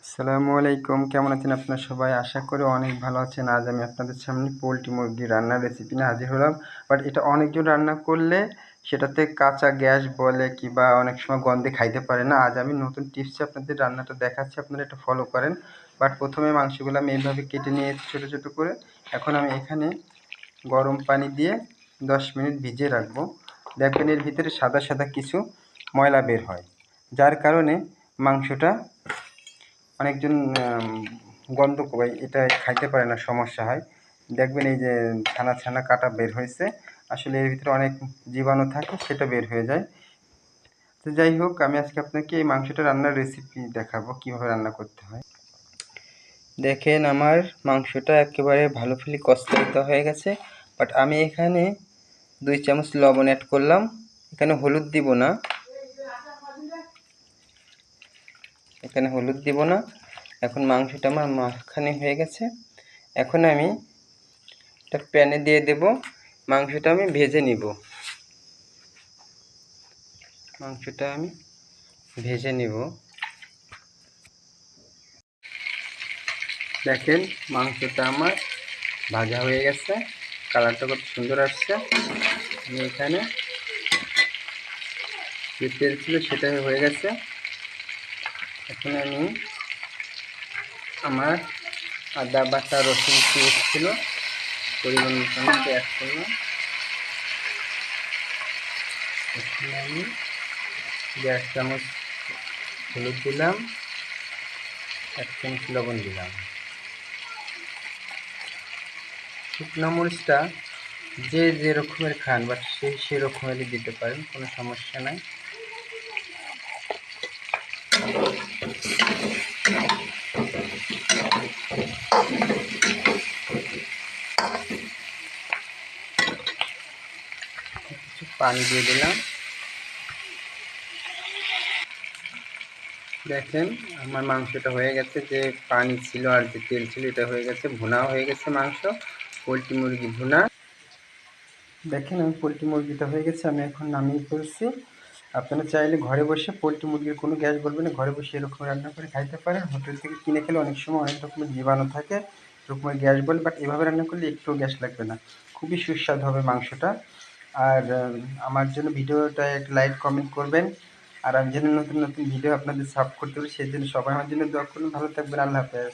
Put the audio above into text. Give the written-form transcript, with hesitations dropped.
আসসালামু আলাইকুম, কেমন আছেন আপনারা সবাই? আশা করি অনেক ভালো আছেন। আজ আমি আপনাদের সামনে পোল্ট্রি মুরগি রান্নার রেসিপি নিয়ে হাজির হলাম। বাট এটা অনেকজন রান্না করলে সেটাতে কাঁচা গ্যাস বলে কিংবা অনেক সময় গন্ধে খাইতে পারে না। আজ আমি নতুন টিপসে আপনাদের রান্নাটা দেখাচ্ছি, আপনারা এটা ফলো করেন। বাট প্রথমে মাংসগুলো আমি এইভাবে কেটে নিয়েছি ছোটো ছোটো করে। এখন আমি এখানে গরম পানি দিয়ে 10 মিনিট ভিজিয়ে রাখবো। দেখবেন এর ভিতরে সাদা সাদা কিছু ময়লা বের হয়, যার কারণে মাংসটা অনেকজন গন্ধ পায়, এটা খাইতে পারে না, সমস্যা হয়। দেখবেন এই যে ছানা ছানা কাটা বের হয়েছে, আসলে এর ভিতরে অনেক জীবাণু থাকে, সেটা বের হয়ে যায়। তো যাই হোক, আমি আজকে আপনাকে এই মাংসটা রান্নার রেসিপি দেখাবো কীভাবে রান্না করতে হয়। দেখেন আমার মাংসটা একেবারে ভালো ফেলে কষাতে হয়ে গেছে। বাট আমি এখানে 2 চামচ লবণ অ্যাড করলাম। এখানে হলুদ দিব না, এখন মাংসটা আমার মাখানি হয়ে গেছে। এখন আমি একটা প্যানে দিয়ে দেব, মাংসটা আমি ভেজে নিব। দেখেন মাংসটা আমার ভাজা হয়ে গেছে, কালারটা কত সুন্দর আসছে। আমি এখানে যে তেল ছিল সেটা হয়ে গেছে। এখন আমি আমার আদা বাটা রসুন পেস্ট ছিল পরিমাণ মতো অ্যাড করলাম। এখানে আমি 1.5 চামচ হলুদ দিলাম, 1 চামচ লবণ দিলাম। শুকনো মরিচটা যে রকমের খান বাট সে রকমেরই দিতে পারেন, কোনো সমস্যা নাই। কিছু পানি দিয়ে দিলাম। দেখেন আমার মাংসটা হয়ে গেছে, যে পানি ছিল আর যে তেল ছিল এটা হয়ে গেছে, ভুনাও হয়ে গেছে মাংস, পোলট্রি মুরগি ভুনা। দেখেন আমি পোলট্রি মুরগিটা হয়ে গেছে, আমি এখন নামিয়ে ফেলছি। আপনারা চাইলে ঘরে বসে পোলট্রি মুরগির কোনো গ্যাস বলবে না, ঘরে বসে এরকম রান্না করে খাইতে পারেন। হোটেল থেকে কিনে খেলে অনেক সময় অনেক রকমের জীবাণু থাকে, রকমের গ্যাস বলে, বাট এভাবে রান্না করলে একটুও গ্যাস লাগবে না, খুবই সুস্বাদু হবে মাংসটা। আর আমার জন্য ভিডিওটা একটা লাইক কমেন্ট করবেন। আর আমি যেন নতুন নতুন ভিডিও আপনাদের সার্ভ করতে পারি, সেই জন্য সবাই আমার জন্য দোয়া করুন। ভালো থাকবেন, আল্লাহ হাফেজ।